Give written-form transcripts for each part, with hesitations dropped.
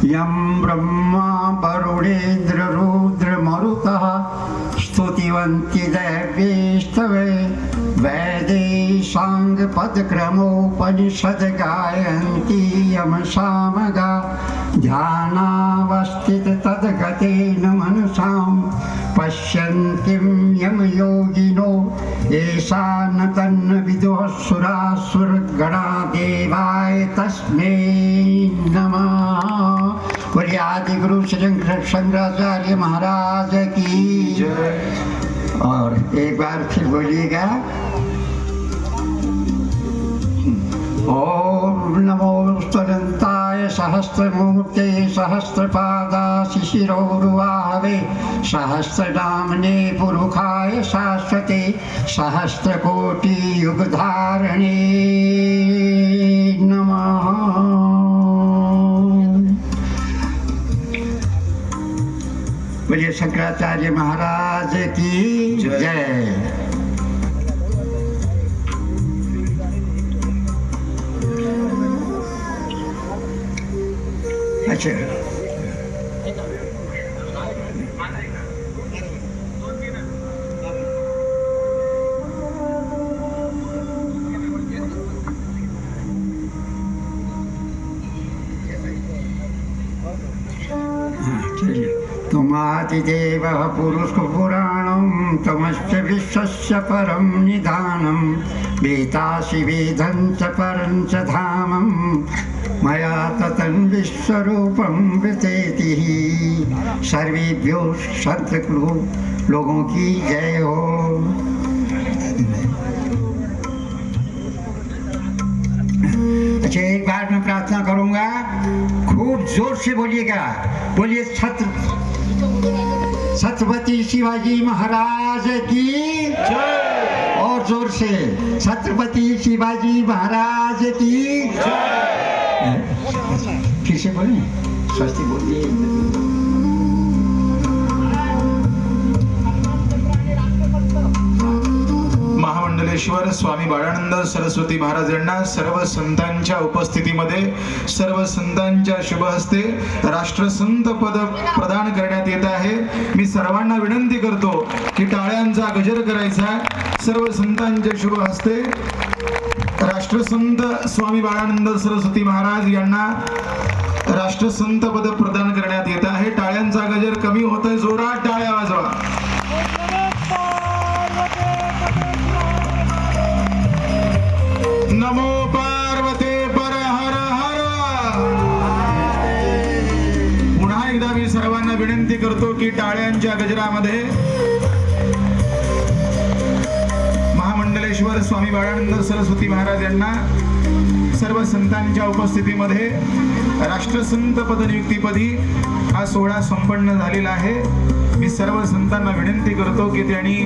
यं ब्रह्मा वरुणेन्द्र रुद्र मरुतः स्तुतिवन्ति दैवेस्तवे वैदेशाङ्गपदक्रमोपनिषद् गायन्ति M सामगा ध्यानावस्थित तद्गतेन मनसां पश्यन्तिं M योगिनो येषां तन्न विदुः सुरासुरगणा देवाय तस्मै नमः। बोलिए आदि गुरु श्री शंकराचार्य महाराज की जय। और एक बार फिर बोलिएगा ओम नमो स्तुवन्ताय सहस्रमूर्ते सहस्रपादा शिशिरोरुवाहवे सहस्रनाम्ने पुरुषाय शाश्वते सहस्रकोटि युगधारणे नमः। बोलिए शंकराचार्य महाराज की जय। अच्छा तुमादिदेवः पुरुषपुराणं तमस्य विश्वस्य परं निधानं वेदासि वेदं च परं च धामं मया ततं विश्वरूपं वितेति। सर्वेभ्यो संतकृ लोगों की जय हो। अच्छा एक बार मैं प्रार्थना करूंगा, खूब जोर से बोलिएगा। बोलिए छत्रपति शिवाजी महाराज की जय। और जोर से छत्रपति शिवाजी महाराज की जय। फिर से बोले, स्वस्ति बोलिए। महामंडलेश्वर स्वामी बाळानंद सरस्वती महाराज यांना सर्व संतांच्या उपस्थितीमध्ये सर्व संतांच्या शुभ हस्ते राष्ट्रसंत पद प्रदान करण्यात येत आहे। मी सर्वांना विनंती करतो की टाळ्यांचा गजर करायचा। सर्व संतांच्या शुभ हस्ते राष्ट्रसंत स्वामी बाळानंद सरस्वती महाराज यांना राष्ट्रसंत पद प्रदान करण्यात येत आहे। टाळ्यांचा गजर कमी होतोय, जोरात टाळ्या वाजवा। नमो पार्वते पर हर हर। पुन्हा एकदा मी सर्वांना विनंती करतो की टाळ्यांच्या गजरामध्ये महामंडलेश्वर स्वामी बाळानंद सरस्वती महाराज यांना सर्व संतांच्या उपस्थितीमध्ये राष्ट्रसंत पदनियुक्तीपदी हा सोहळा संपन्न झालेला आहे। मी सर्व संतांना विनंती करतो की त्यांनी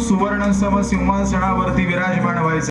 सुवर्ण सम सिंहासनावरती विराजमान व्हायचे।